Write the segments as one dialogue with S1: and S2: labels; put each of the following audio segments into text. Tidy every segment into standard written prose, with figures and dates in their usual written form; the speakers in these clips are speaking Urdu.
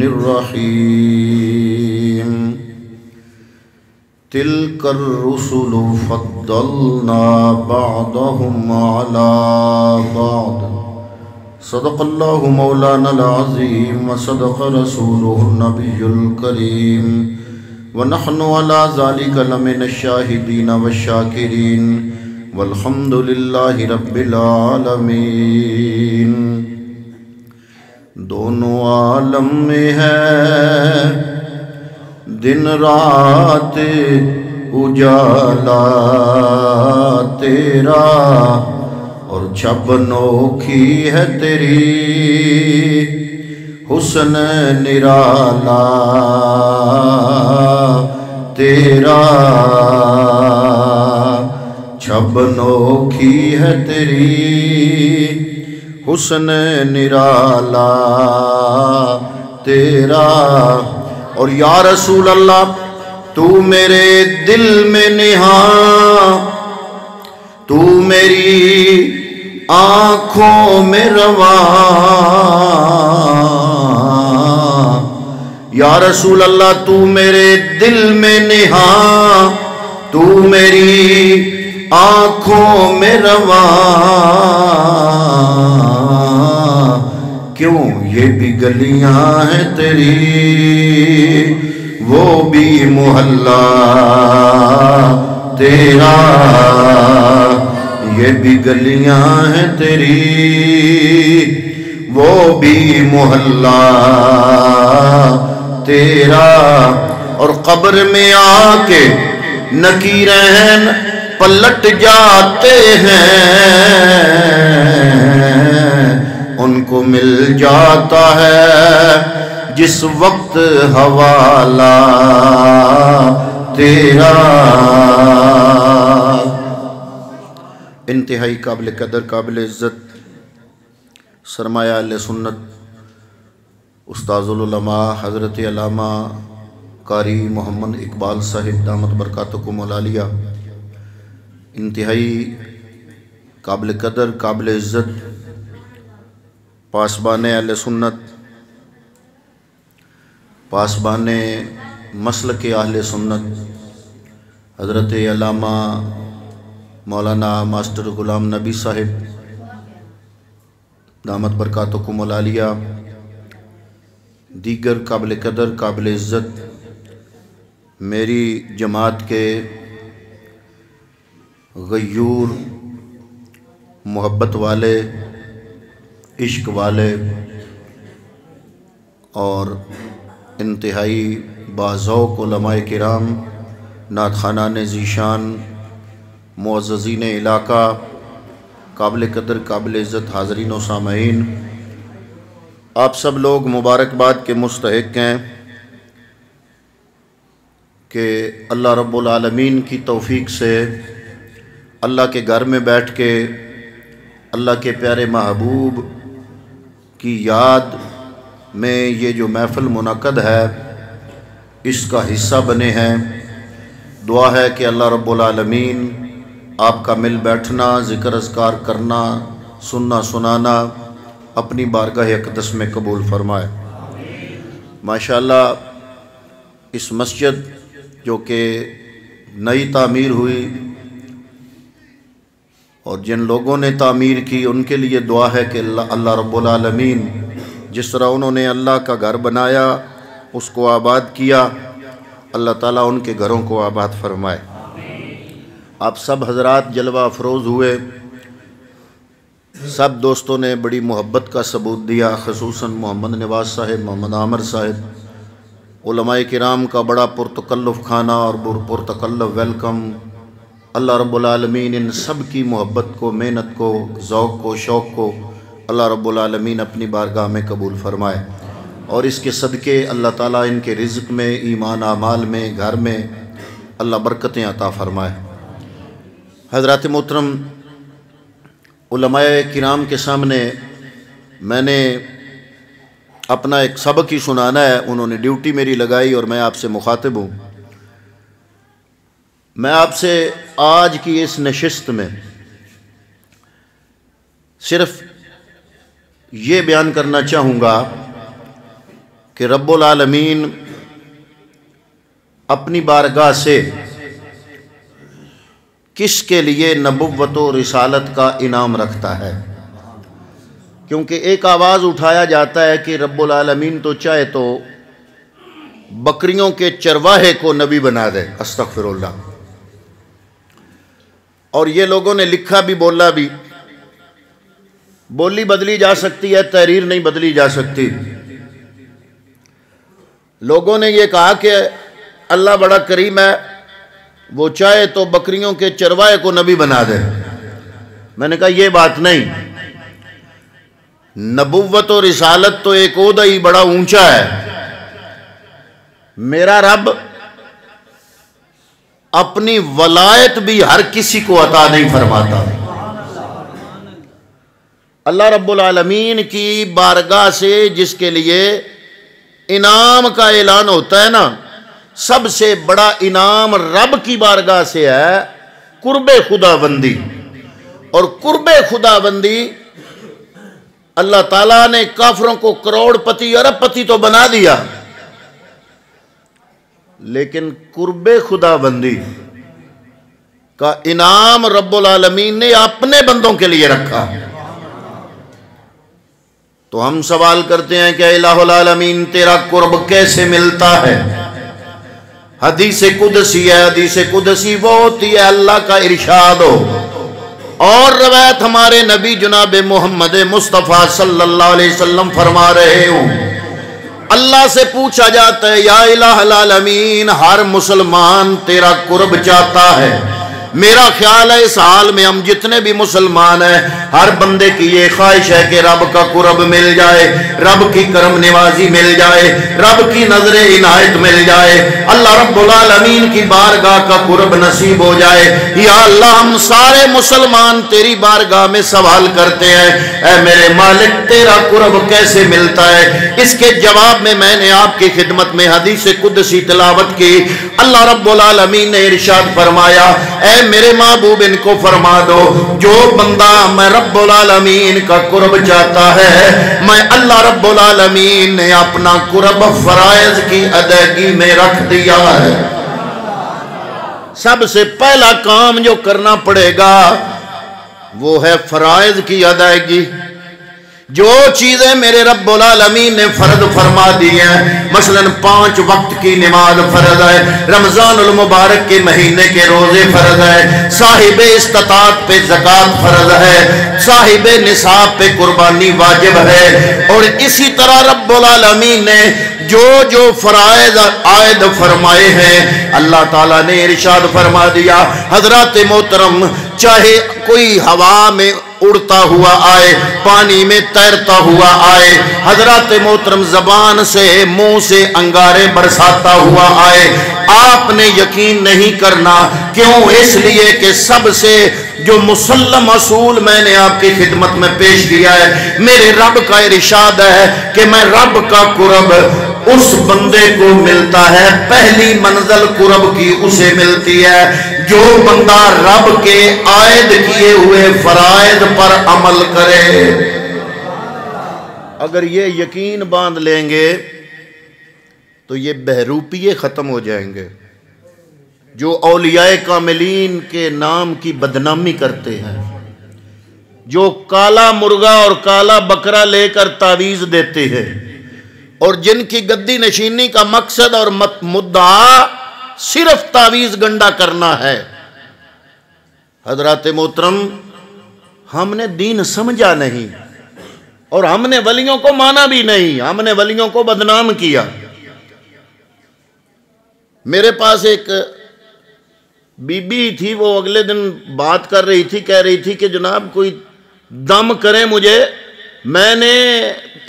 S1: الرحيم تلك الرسل فضلنا بعضهم على بعض صدق الله مولانا العظيم وصدق رسوله النبي الكريم ونحن على ذلك لمن الشاهدين والشاكرين والحمد لله رب العالمين۔ دونوں عالم میں ہے دن رات اجالا تیرا، اور چھب نوکھی ہے تیری حسن نرالا تیرا، چھب نوکھی ہے تیری حسن نرالا تیرا۔ اور یا رسول اللہ تو میرے دل میں نہاں، تو میری آنکھوں میں رواں، یا رسول اللہ تو میرے دل میں نہاں، تو میری آنکھوں میں رواں، کیوں یہ بھی گلیاں ہیں تیری وہ بھی محلہ تیرا، یہ بھی گلیاں ہیں تیری وہ بھی محلہ تیرا۔ اور قبر میں آ کے نکیرین پلٹ جاتے ہیں، ان کو مل جاتا ہے جس وقت حوالہ تیرا۔ انتہائی قابل قدر، قابل عزت سرمایہ اہل سنت استاذ العلماء حضرت علامہ قاری محمد اقبال صاحب دامت برکاتکم العالیہ، انتہائی قابل قدر، قابل عزت پاسبان اہل سنت، پاسبان مسلک اہل سنت حضرت علامہ مولانا ماسٹر غلام نبی صاحب دامت برکاتکم العالیہ، دیگر قابل قدر، قابل عزت میری جماعت کے غیور، محبت والے، عشق والے اور انتہائی باذوق علماء کرام، نعت خوانان ذیشان، معززین علاقہ، قابل قدر، قابل عزت حاضرین و سامعین، آپ سب لوگ مبارکباد کے مستحق ہیں کہ اللہ رب العالمین کی توفیق سے اللہ کے گھر میں بیٹھ کے اللہ کے پیارے محبوب کی یاد میں یہ جو محفل منعقد ہے اس کا حصہ بنے ہیں۔ دعا ہے کہ اللہ رب العالمین آپ کا مل بیٹھنا، ذکر اذکار کرنا، سننا سنانا اپنی بارگاہ اقدس میں قبول فرمائے۔ ماشاءاللہ اس مسجد جو کہ نئی تعمیر ہوئی اور جن لوگوں نے تعمیر کی ان کے لیے دعا ہے کہ اللہ رب العالمین جس طرح انہوں نے اللہ کا گھر بنایا، اس کو آباد کیا، اللہ تعالیٰ ان کے گھروں کو آباد فرمائے۔ آپ سب حضرات جلوہ افروز ہوئے، سب دوستوں نے بڑی محبت کا ثبوت دیا، خصوصاً محمد نواز صاحب، محمد عامر صاحب، علماء کرام کا بڑا پرتکلف کھانا اور پرتکلف ویلکم۔ اللہ رب العالمین ان سب کی محبت کو، محنت کو، ذوق کو، شوق کو اللہ رب العالمین اپنی بارگاہ میں قبول فرمائے، اور اس کے صدقے اللہ تعالیٰ ان کے رزق میں، ایمان اعمال میں، گھر میں اللہ برکتیں عطا فرمائے۔ حضرات محترم، علماء کرام کے سامنے میں نے اپنا ایک سبق ہی سنانا ہے، انہوں نے ڈیوٹی میری لگائی اور میں آپ سے مخاطب ہوں۔ میں آپ سے آج کی اس نشست میں صرف یہ بیان کرنا چاہوں گا کہ رب العالمین اپنی بارگاہ سے کس کے لیے نبوت و رسالت کا انعام رکھتا ہے. کیونکہ ایک آواز اٹھایا جاتا ہے کہ رب العالمین تو چاہے تو بکریوں کے چرواہے کو نبی بنا دے. استغفر اللہ. اور یہ لوگوں نے لکھا بھی بولا بھی. بولی بدلی جا سکتی ہے، تحریر نہیں بدلی جا سکتی. لوگوں نے یہ کہا کہ اللہ بڑا کریم ہے، وہ چاہے تو بکریوں کے چرواہے کو نبی بنا دے. میں نے کہا یہ بات نہیں. نبوت و رسالت تو ایک عہدہ ہی بڑا اونچا ہے. میرا رب اپنی ولایت بھی ہر کسی کو عطا نہیں فرماتا. اللہ رب العالمین کی بارگاہ سے جس کے لیے انعام کا اعلان ہوتا ہے نا، سب سے بڑا انعام رب کی بارگاہ سے ہے قرب خدا بندی. اور قرب خدا بندی اللہ تعالیٰ نے کافروں کو کروڑ پتی ارب پتی تو بنا دیا، لیکن قرب خدا بندی کا انعام رب العالمین نے اپنے بندوں کے لیے رکھا. تو ہم سوال کرتے ہیں کہ الہ العالمین تیرا قرب کیسے ملتا ہے؟ حدیث قدسی ہے. حدیث قدسی وہ ہوتی ہے اللہ کا ارشاد ہو اور روایت ہمارے نبی جناب محمد مصطفیٰ صلی اللہ علیہ وسلم فرما رہے ہوں. اللہ سے پوچھا جاتا ہے یا الہ العالمین ہر مسلمان تیرا قرب چاہتا ہے. میرا خیال ہے اس حال میں ہم جتنے بھی مسلمان ہیں ہر بندے کی یہ خواہش ہے کہ رب کا قرب مل جائے، رب کی کرم نوازی مل جائے، رب کی نظر عنایت مل جائے، اللہ رب العالمین کی بارگاہ کا قرب نصیب ہو جائے. یا اللہ ہم سارے مسلمان تیری بارگاہ میں سوال کرتے ہیں اے میرے مالک تیرا قرب کیسے ملتا ہے؟ اس کے جواب میں نے آپ کی خدمت میں حدیث قدسی تلاوت کی. اللہ رب العالمین نے ارشاد فرمایا اے میرے محبوب ان کو فرما دو جو بندہ میں رب العالمین کا قرب چاہتا ہے میں اللہ رب العالمین نے اپنا قرب فرائض کی ادائیگی میں رکھ دیا ہے. سب سے پہلا کام جو کرنا پڑے گا وہ ہے فرائض کی ادائیگی. جو چیزیں میرے رب العالمین نے فرض فرما دی ہیں، مثلا 5 وقت کی نماز فرض ہے، رمضان المبارک کے مہینے کے روزے فرض ہے، صاحب استطاعت پہ زکوٰۃ فرض ہے، صاحب نصاب پہ قربانی واجب ہے. اور اسی طرح رب العالمین نے جو فرائض عائد فرمائے ہیں اللہ تعالیٰ نے ارشاد فرما دیا. حضرات محترم چاہے کوئی ہوا میں اڑتا ہوا آئے، پانی میں تیرتا ہوا آئے، حضرات محترم زبان سے منہ سے انگارے برساتا ہوا آئے، آپ نے یقین نہیں کرنا. کیوں؟ اس لیے کہ سب سے جو مسلم اصول میں نے آپ کی خدمت میں پیش کیا ہے، میرے رب کا ارشاد ہے کہ میں رب کا قرب اس بندے کو ملتا ہے، پہلی منزل قرب کی اسے ملتی ہے جو بندہ رب کے عائد کیے ہوئے فرائض پر عمل کرے. اگر یہ یقین باندھ لیں گے تو یہ بہروپیے ختم ہو جائیں گے جو اولیاء کاملین کے نام کی بدنامی کرتے ہیں، جو کالا مرغا اور کالا بکرا لے کر تعویذ دیتے ہیں اور جن کی گدی نشینی کا مقصد اور مدعا صرف تعویذ گنڈا کرنا ہے. حضرات محترم ہم نے دین سمجھا نہیں اور ہم نے ولیوں کو مانا بھی نہیں، ہم نے ولیوں کو بدنام کیا. میرے پاس ایک بی بی تھی، وہ اگلے دن بات کر رہی تھی، کہہ رہی تھی کہ جناب کوئی دم کریں مجھے، میں نے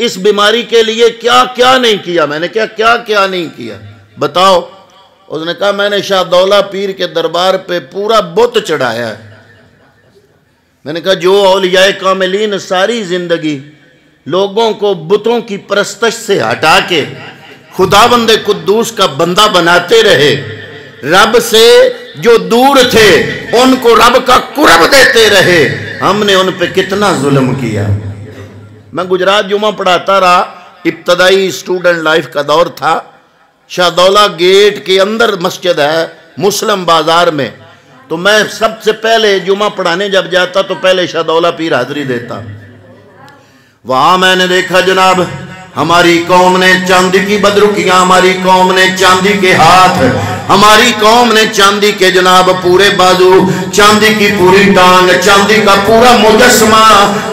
S1: اس بیماری کے لیے کیا کیا نہیں کیا. میں نے کیا نہیں کیا بتاؤ؟ اس نے کہا میں نے شاہ دولہ پیر کے دربار پہ پورا بت چڑھایا ہے. میں نے کہا جو اولیاء کاملین ساری زندگی لوگوں کو بتوں کی پرستش سے ہٹا کے خداوند قدوس کا بندہ بناتے رہے، رب سے جو دور تھے ان کو رب کا قرب دیتے رہے، ہم نے ان پہ کتنا ظلم کیا. میں گجرات جمعہ پڑھاتا رہا، ابتدائی اسٹوڈنٹ لائف کا دور تھا، شاہدولہ گیٹ کے اندر مسجد ہے مسلم بازار میں، تو میں سب سے پہلے جمعہ پڑھانے جب جاتا تو پہلے شاہدولہ پیر حاضری دیتا۔ وہاں میں نے دیکھا جناب ہماری قوم نے چاندی کی بدرکیاں، ہماری قوم نے چاندی کے ہاتھ، ہماری قوم نے چاندی کے جناب پورے بازو، چاندی کی پوری ٹانگ، چاندی کا پورا مجسمہ،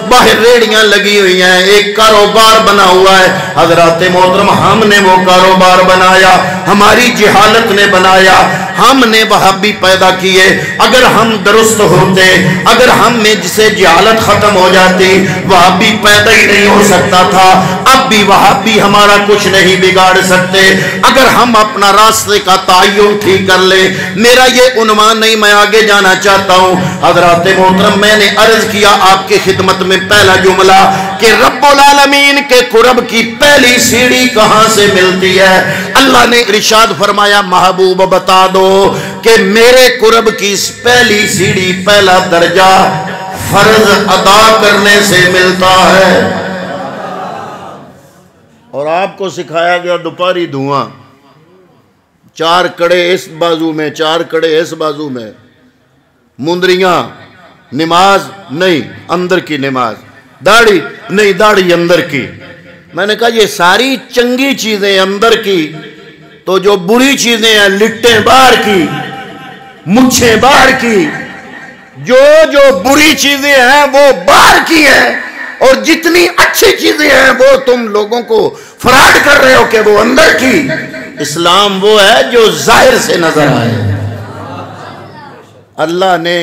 S1: باہر ریڑیاں لگی ہوئی ہیں، ایک کاروبار بنا ہوا ہے۔ حضرات محترم ہم نے وہ کاروبار بنایا، ہماری جہالت نے بنایا، ہم نے وہابی پیدا کیے۔ اگر ہم درست ہوتے، اگر ہم میں جسے جہالت ختم ہو جاتی، وہابی پیدا ہی نہیں ہو سکتا تھا۔ اب بھی وہابی ہمارا کچھ نہیں بگاڑ سکتے اگر ہم اپنا راستے کا تعین ٹھیک کر لیں۔ میرا یہ عنوان نہیں، میں آگے جانا چاہتا ہوں۔ حضرات محترم میں نے عرض کیا آپ کی خدمت میں پہلا جملہ کہ رب العالمین کے قرب کی پہلی سیڑھی کہاں سے ملتی ہے؟ اللہ نے ارشاد فرمایا محبوب بتا دو کہ میرے قرب کی پہلی سیڑھی، پہلا درجہ فرض ادا کرنے سے ملتا ہے۔ اور آپ کو سکھایا گیا دوپہری دھواں، 4 کڑے اس بازو میں، 4 کڑے اس بازو میں، مندریاں، نماز نہیں اندر کی نماز، داڑھی نہیں داڑھی اندر کی۔ میں نے کہا یہ ساری چنگی چیزیں اندر کی، تو جو بری چیزیں ہیں لٹیں باہر کی، مچھیں باہر کی، جو بری چیزیں ہیں وہ باہر کی ہیں، اور جتنی اچھی چیزیں ہیں وہ تم لوگوں کو فراڈ کر رہے ہو کہ وہ اندر کی۔ اسلام وہ ہے جو ظاہر سے نظر آئے۔ اللہ نے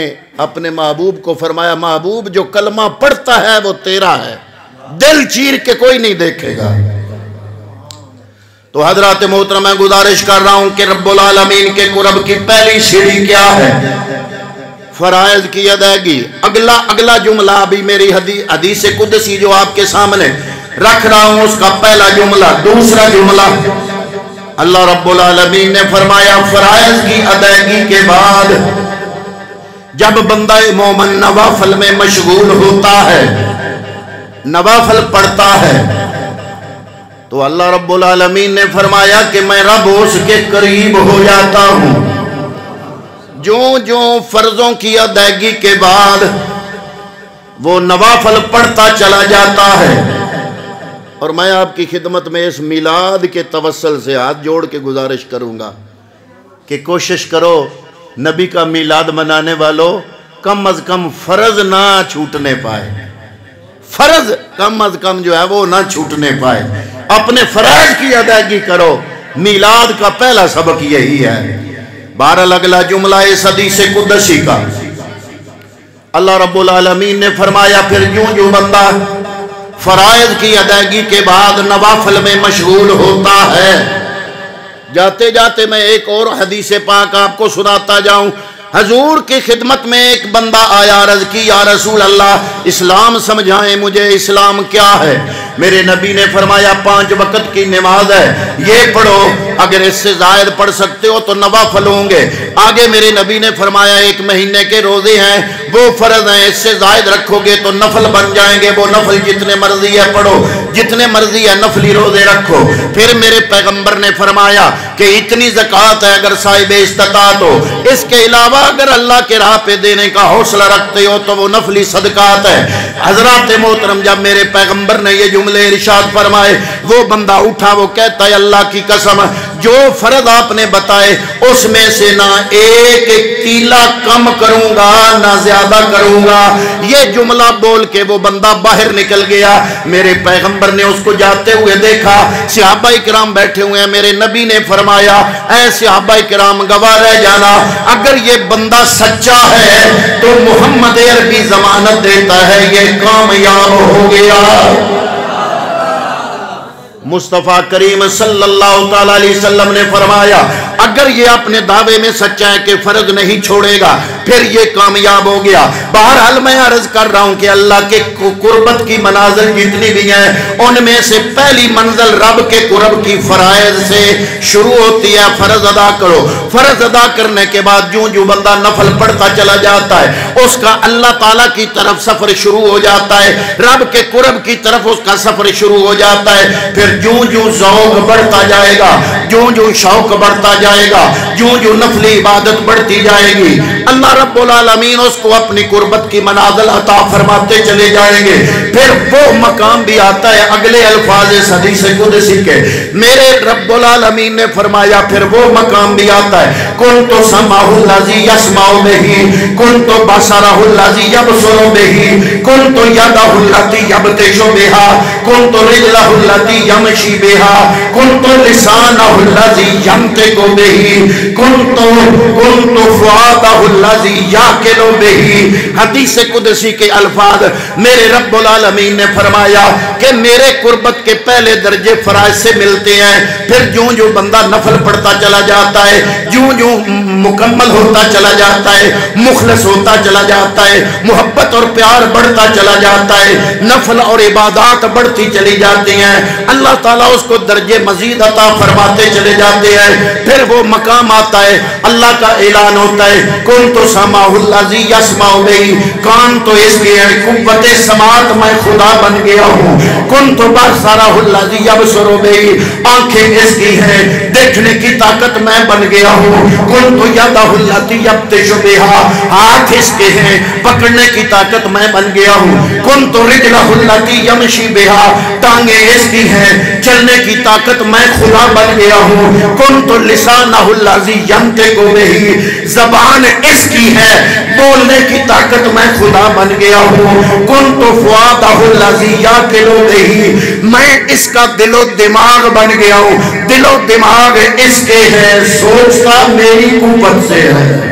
S1: اپنے محبوب کو فرمایا محبوب جو کلمہ پڑھتا ہے وہ تیرا ہے، دل چیر کے کوئی نہیں دیکھے گا۔ تو حضرات محترم میں گزارش کر رہا ہوں کہ رب العالمین کے قرب کی پہلی سیڑھی کیا ہے؟ فرائض کی ادائیگی۔ اگلا جملہ ابھی میری حدیث قدسی جو آپ کے سامنے رکھ رہا ہوں اس کا پہلا جملہ، دوسرا جملہ اللہ رب العالمین نے فرمایا فرائض کی ادائیگی کے بعد جب بندہ مومن نوافل میں مشغول ہوتا ہے، نوافل پڑھتا ہے، تو اللہ رب العالمین نے فرمایا کہ میں رب اس کے قریب ہو جاتا ہوں۔ جو فرضوں کی ادائیگی کے بعد وہ نوافل پڑھتا چلا جاتا ہے۔ اور میں آپ کی خدمت میں اس میلاد کے توسل سے ہاتھ جوڑ کے گزارش کروں گا کہ کوشش کرو نبی کا میلاد منانے والوں کم از کم فرض نہ چھوٹنے پائے، فرض کم از کم جو ہے وہ نہ چھوٹنے پائے، اپنے فرائض کی ادائیگی کرو۔ میلاد کا پہلا سبق یہی ہے۔ بہرحال اگلا جملہ اس حدیث قدسی کا اللہ رب العالمین نے فرمایا پھر جو بندہ فرائض کی ادائیگی کے بعد نوافل میں مشغول ہوتا ہے۔ جاتے جاتے میں ایک اور حدیث پاک آپ کو سناتا جاؤں۔ حضور کی خدمت میں ایک بندہ آیا، عرض کی یا رسول اللہ اسلام سمجھائیں مجھے، اسلام کیا ہے؟ میرے نبی نے فرمایا 5 وقت کی نماز ہے، یہ پڑھو، اگر اس سے زائد پڑھ سکتے ہو تو نوافل ہوں گے۔ آگے میرے نبی نے فرمایا 1 مہینے کے روزے ہیں وہ فرض ہیں، اس سے زائد رکھو گے تو نفل بن جائیں گے، وہ نفل جتنے مرضی ہے پڑھو، جتنے مرضی ہے نفلی روزے رکھو۔ پھر میرے پیغمبر نے فرمایا کہ اتنی زکوٰۃ ہے اگر صاحب استطاعت ہو، اس کے علاوہ اگر اللہ کے راہ پہ دینے کا حوصلہ رکھتے ہو تو وہ نفلی صدقات ہے۔ حضرات محترم جب میرے پیغمبر نے یہ جملے ارشاد فرمائے، وہ بندہ اٹھا، وہ کہتا ہے اللہ کی قسم جو فرض آپ نے بتائے اس میں سے نہ ایک تیلا کم کروں گا نہ زیادہ کروں گا۔ یہ جملہ بول کے وہ بندہ باہر نکل گیا۔ میرے پیغمبر نے اس کو جاتے ہوئے دیکھا، صحابہ کرام بیٹھے ہوئے ہیں، میرے نبی نے فرمایا اے صحابہ کرام گواہ رہ جانا، اگر یہ بندہ سچا ہے تو محمد عربی ضمانت دیتا ہے یہ کامیاب ہو گیا۔ مصطفیٰ کریم صلی اللہ تعالی علیہ وسلم نے فرمایا اگر یہ اپنے دعوے میں سچا ہے کہ فرض نہیں چھوڑے گا پھر یہ کامیاب ہو گیا۔ بہرحال میں عرض کر رہا ہوں کہ اللہ کے قربت کی منازل جتنی بھی ہیں ان میں سے پہلی منزل رب کے قرب کی فرائض سے شروع ہوتی ہے۔ فرض ادا کرو، فرض ادا کرنے کے بعد جو بندہ نفل پڑھتا چلا جاتا ہے اس کا اللہ تعالیٰ کی طرف سفر شروع ہو جاتا ہے، رب کے قرب کی طرف اس کا سفر شروع ہو جاتا ہے۔ پھر جو ذوق بڑھتا جائے گا، جو شوق بڑھتا جائے گا، جو نفلی عبادت بڑھتی جائے گی، اللہ رب العالمین اس کو اپنی قربت کی منازل عطا فرماتے چلے جائیں گے۔ پھر وہ مقام بھی آتا ہے اگلے الفاظ اس حدیث قدسی کے، میرے رب العالمین نے فرمایا پھر وہ مقام بھی آتا ہے، کنت سمعہ الذی یسمع بہ، کنت بصرہ الذی یبصر بہ، کنت یدہ التی یبطش بہا، کنت رجلہ التی یمشی بہا، کنت لسانہ الذی ینطق بہ، کنت فؤادہ الذی یعقل بہ۔ حدیث قدسی کے الفاظ میرے رب العالمین نے فرمایا کہ میرے قربت کے پہلے درجے فرائض سے ملتے ہیں، پھر جو بندہ نفل پڑھتا چلا جاتا ہے، جو مکمل ہوتا چلا جاتا ہے، مخلص ہوتا چلا جاتا ہے، محبت اور پیار بڑھتا چلا جاتا ہے، نفل اور عبادات بڑھتی چلی جاتی ہیں، اللہ تعالیٰ اس کو درجے مزید عطا فرماتے چلے جاتے ہیں۔ پھر وہ مقام آتا ہے، اللہ کا اعلان ہوتا ہے، کنت سمعہ الذی یسمع بہ، کان تو اس کے ہیں، قوت سماعت میں خدا بن گیا ہوں، کنت بصرہ الذی یبصر بہ، آنکھیں اس کی ہیں، دیکھنے کی طاقت میں بن گیا ہوں، کنت یدہ التی یبطش بہا، ہاتھ اس کے ہیں، پکڑنے کی طاقت میں بن گیا ہوں، کنت رجلہ التی یمشی بہا، ٹانگیں اس کی ہیں، چلنے کی طاقت میں خدا بن گیا ہوں، کنت لسانہ الذی ینطق بہ، زبان اس کی ہے، بولنے کی طاقت میں خدا بن گیا ہوں، کنت فؤادہ الذی یعقل بہ، میں اس کا دل و دماغ بن گیا ہوں، دل و دماغ اس کے ہے، سوچتا میری قوت سے ہے۔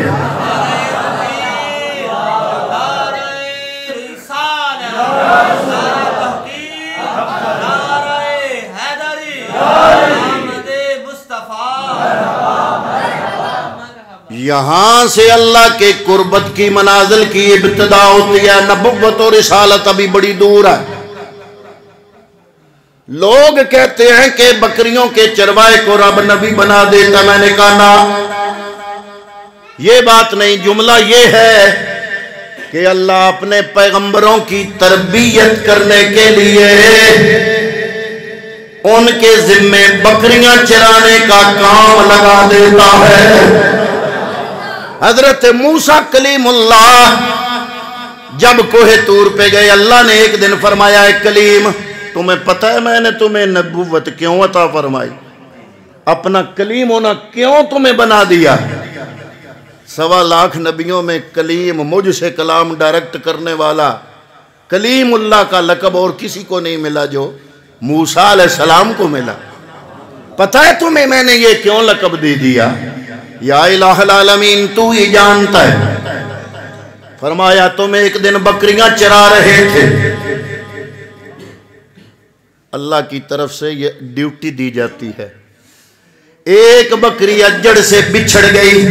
S1: یہاں سے اللہ کے قربت کی منازل کی ابتدا ہوتی ہے۔ نبوت اور رسالت ابھی بڑی دور ہے۔ لوگ کہتے ہیں کہ بکریوں کے چروائے کو رب نبی بنا دیتا، میں نے کہا نا، یہ بات نہیں، جملہ یہ ہے کہ اللہ اپنے پیغمبروں کی تربیت کرنے کے لیے ان کے ذمے بکریاں چرانے کا کام لگا دیتا ہے۔ حضرت موسیٰ کلیم اللہ جب کوہ طور پہ گئے، اللہ نے ایک دن فرمایا، اے کلیم، تمہیں پتہ ہے میں نے تمہیں نبوت کیوں عطا فرمائی؟ اپنا کلیم ہونا کیوں تمہیں بنا دیا؟ 1.25 لاکھ نبیوں میں کلیم، مجھ سے کلام ڈائریکٹ کرنے والا کلیم اللہ کا لقب اور کسی کو نہیں ملا جو موسیٰ علیہ السلام کو ملا۔ پتہ ہے تمہیں میں نے یہ کیوں لقب دے دیا؟ یا الہ العالمین تو ہی جانتا ہے۔ فرمایا تم ایک دن بکریاں چرا رہے تھے، اللہ کی طرف سے یہ ڈیوٹی دی جاتی ہے، ایک بکری اجڑ سے بچھڑ گئی،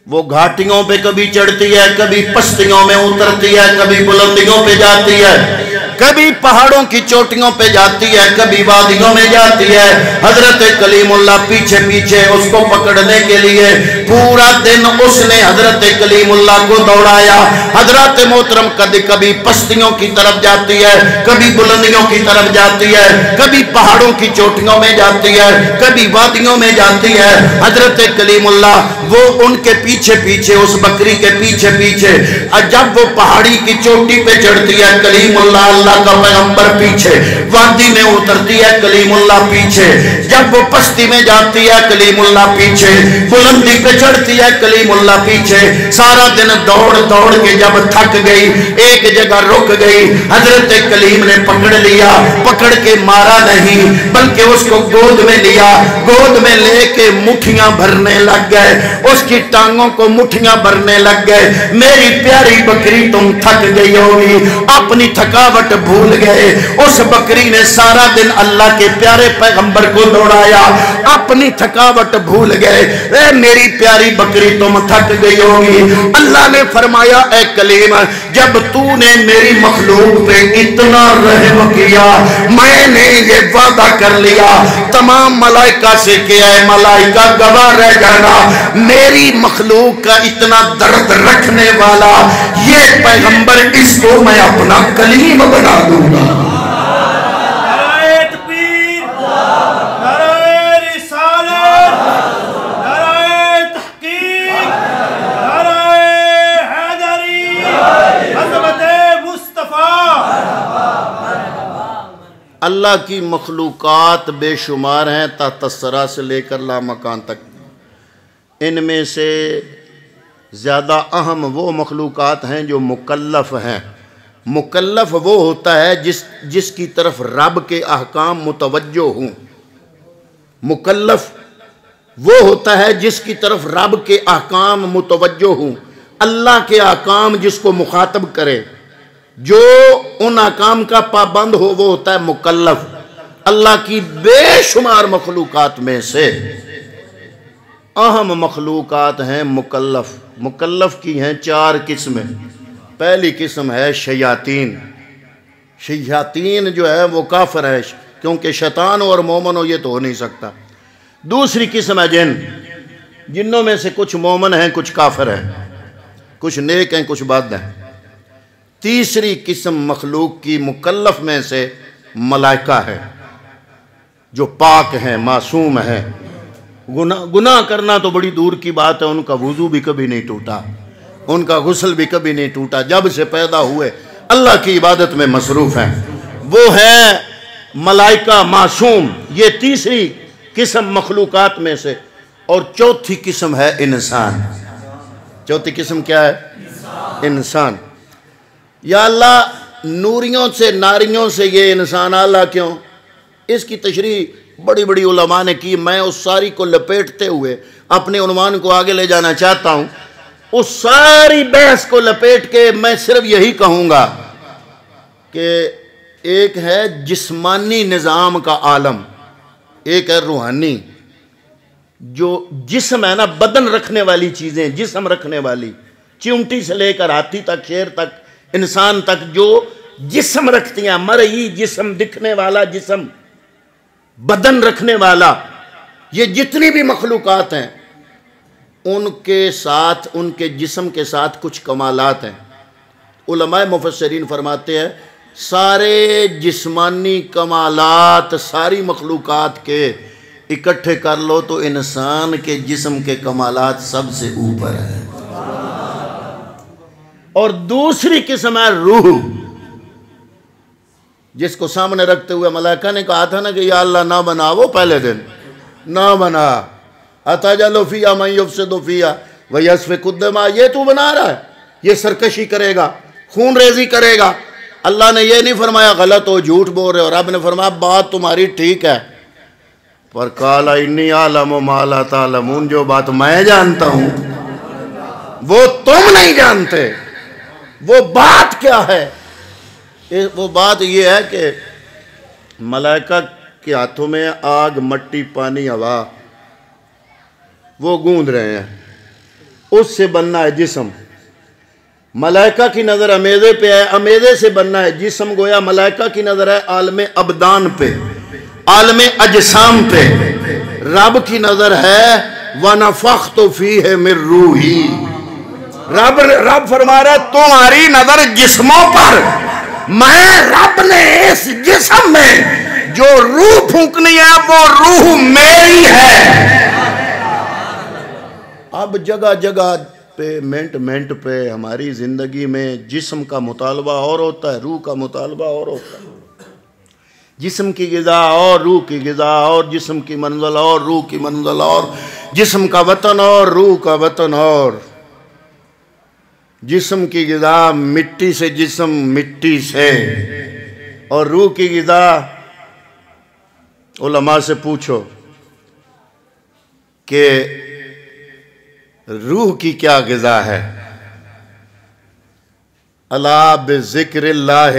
S1: وہ گھاٹیوں پہ کبھی چڑھتی ہے، کبھی پستیوں میں اترتی ہے، کبھی بلندیوں پہ جاتی ہے، کبھی پہاڑوں کی چوٹیوں پہ جاتی ہے، کبھی وادیوں میں جاتی ہے۔ حضرت کلیم اللہ پیچھے پیچھے اس کو پکڑنے کے لیے پورا دن اس نے حضرت کلیم اللہ کو دوڑایا۔ حضرت محترم کبھی پستیوں کی طرف جاتی ہے، کبھی بلندیوں کی طرف جاتی ہے، کبھی پہاڑوں کی چوٹیوں میں جاتی ہے، کبھی وادیوں میں جاتی ہے۔ حضرت کلیم اللہ وہ ان کے پیچھے پیچھے، اس بکری کے پیچھے پیچھے، جب وہ پہاڑی کی چوٹی پہ چڑھتی ہے کلیم اللہ، اللہ کا پیغمبر پیچھے، وادی میں اترتی ہے کلیم اللہ پیچھے، جب وہ پستی میں جاتی ہے کلیم اللہ پیچھے، بلندی پہ چڑھتی ہے کلیم اللہ پیچھے۔ سارا دن دوڑ دوڑ کے جب تھک گئی، ایک جگہ رک گئی، حضرت کلیم نے پکڑ لیا، پکڑ کے مارا نہیں بلکہ اس کو گود میں لیا، گود میں لے کے مٹھیاں بھرنے لگ گئے، اس کی ٹانگوں کو مٹھیاں بھرنے لگ گئے۔ میری پیاری بکری تم تھک گئی ہوگی، اپنی تھکاوٹ بھول گئے۔ اس بکری نے سارا دن اللہ کے پیارے پیغمبر کو دوڑایا، اپنی تھکاوٹ بھول گئے۔ اے میری پیاری بکری تم تھک گئی ہوگی۔ اللہ نے فرمایا اے کلیم، جب تو نے میری مخلوق پہ اتنا رحم کیا، میں نے یہ وعدہ کر لیا تمام ملائکہ سے کہ اے ملائکہ گواہ رہ جانا، میری مخلوق کا اتنا درد رکھنے والا یہ پیغمبر، اس کو میں اپنا کلیم بنا دوں گا۔ اللہ کی مخلوقات بے شمار ہیں، تحت الثری سے لے کر لامکان تک۔ ان میں سے زیادہ اہم وہ مخلوقات ہیں جو مکلف ہیں۔ مکلف وہ ہوتا ہے جس کی طرف رب کے احکام متوجہ ہوں۔ مکلف وہ ہوتا ہے جس کی طرف رب کے احکام متوجہ ہوں، اللہ کے احکام جس کو مخاطب کرے، جو ان احکام کا پابند ہو، وہ ہوتا ہے مکلف۔ اللہ کی بے شمار مخلوقات میں سے اہم مخلوقات ہیں مکلف۔ مکلف کی ہیں 4 قسمیں۔ پہلی قسم ہے شیاطین۔ شیاطین جو ہے وہ کافر ہے، کیونکہ شیطان اور مومن ہو یہ تو ہو نہیں سکتا۔ دوسری قسم ہے جن۔ جنوں میں سے کچھ مومن ہیں، کچھ کافر ہیں، کچھ نیک ہیں، کچھ بد ہیں۔ تیسری قسم مخلوق کی مکلف میں سے ملائکہ ہے، جو پاک ہیں، معصوم ہیں۔ گناہ کرنا تو بڑی دور کی بات ہے، ان کا وضو بھی کبھی نہیں ٹوٹا، ان کا غسل بھی کبھی نہیں ٹوٹا، جب سے پیدا ہوئے اللہ کی عبادت میں مصروف ہیں۔ وہ ہے ملائکہ معصوم، یہ تیسری قسم مخلوقات میں سے۔ اور چوتھی قسم ہے انسان۔ چوتھی قسم کیا ہے؟ انسان۔ یا اللہ، نوریوں سے ناریوں سے یہ انسان اعلیٰ کیوں؟ اس کی تشریح بڑی بڑی علماء نے کی، میں اس ساری کو لپیٹتے ہوئے اپنے عنوان کو آگے لے جانا چاہتا ہوں۔ اس ساری بحث کو لپیٹ کے میں صرف یہی کہوں گا کہ ایک ہے جسمانی نظام کا عالم، ایک ہے روحانی۔ جو جسم ہے نا، بدن رکھنے والی چیزیں، جسم رکھنے والی، چیونٹی سے لے کر ہاتھی تک، شیر تک، انسان تک، جو جسم رکھتی ہیں، مرئی جسم، دکھنے والا جسم، بدن رکھنے والا، یہ جتنی بھی مخلوقات ہیں ان کے ساتھ، ان کے جسم کے ساتھ کچھ کمالات ہیں۔ علماء مفسرین فرماتے ہیں سارے جسمانی کمالات ساری مخلوقات کے اکٹھے کر لو تو انسان کے جسم کے کمالات سب سے اوپر ہیں۔ اور دوسری قسم ہے روح، جس کو سامنے رکھتے ہوئے ملائکہ نے کہا تھا نا کہ یا اللہ نہ بنا، وہ پہلے دن نہ بنا، اتجعل فیہا من یفسد فیہا ویسفک الدماء، یہ تو بنا رہا ہے، یہ سرکشی کرے گا، خون ریزی کرے گا۔ اللہ نے یہ نہیں فرمایا غلط ہو، جھوٹ بول رہے ہو، رب نے فرمایا بات تمہاری ٹھیک ہے، پر قال انی اعلم ما لا تعلمون، جو بات میں جانتا ہوں وہ تم نہیں جانتے۔ وہ بات کیا ہے؟ وہ بات یہ ہے کہ ملائکہ کے ہاتھوں میں آگ، مٹی، پانی، ہوا، وہ گوندھ رہے ہیں، اس سے بننا ہے جسم۔ ملائکہ کی نظر امیدے پہ ہے، امیدے سے بننا ہے جسم۔ گویا ملائکہ کی نظر ہے عالم ابدان پہ، عالم اجسام پہ۔ رب کی نظر ہے وَنَفَخْتُ فِيهِ مِن رُوحِي، رب فرما رہا ہے تمہاری نظر جسموں پر، میں رب نے اس جسم میں جو روح پھونکنی ہے وہ روح میری ہے۔ اب جگہ جگہ پہ، منٹ منٹ پہ ہماری زندگی میں جسم کا مطالبہ اور ہوتا ہے، روح کا مطالبہ اور ہوتا ہے۔ جسم کی غذا اور روح کی غذا، اور جسم کی منزل اور روح کی منزل، اور جسم کا وطن اور روح کا وطن، اور جسم کی غذا مٹی سے، جسم مٹی سے، اور روح کی غذا علماء سے پوچھو کہ روح کی کیا غذا ہے۔ الا بذکر اللہ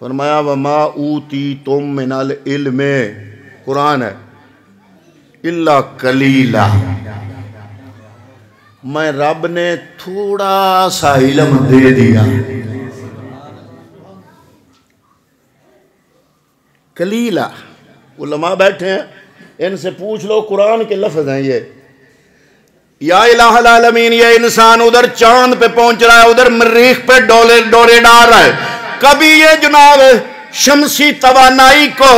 S1: فرمایا وما اوتیتم من العلم، قرآن ہے، الا قلیلا، میں رب نے تھوڑا سا علم دے دیا. قلیلا، علماء بیٹھے ہیں، ان سے پوچھ لو، قرآن کے لفظ ہیں یہ. یا الہ العالمین، یہ انسان ادھر چاند پہ پہنچ رہا ہے، ادھر مریخ پہ ڈورے ڈال رہا ہے. کبھی یہ جناب شمسی توانائی کو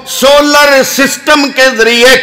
S1: سولر سسٹم کے ذریعے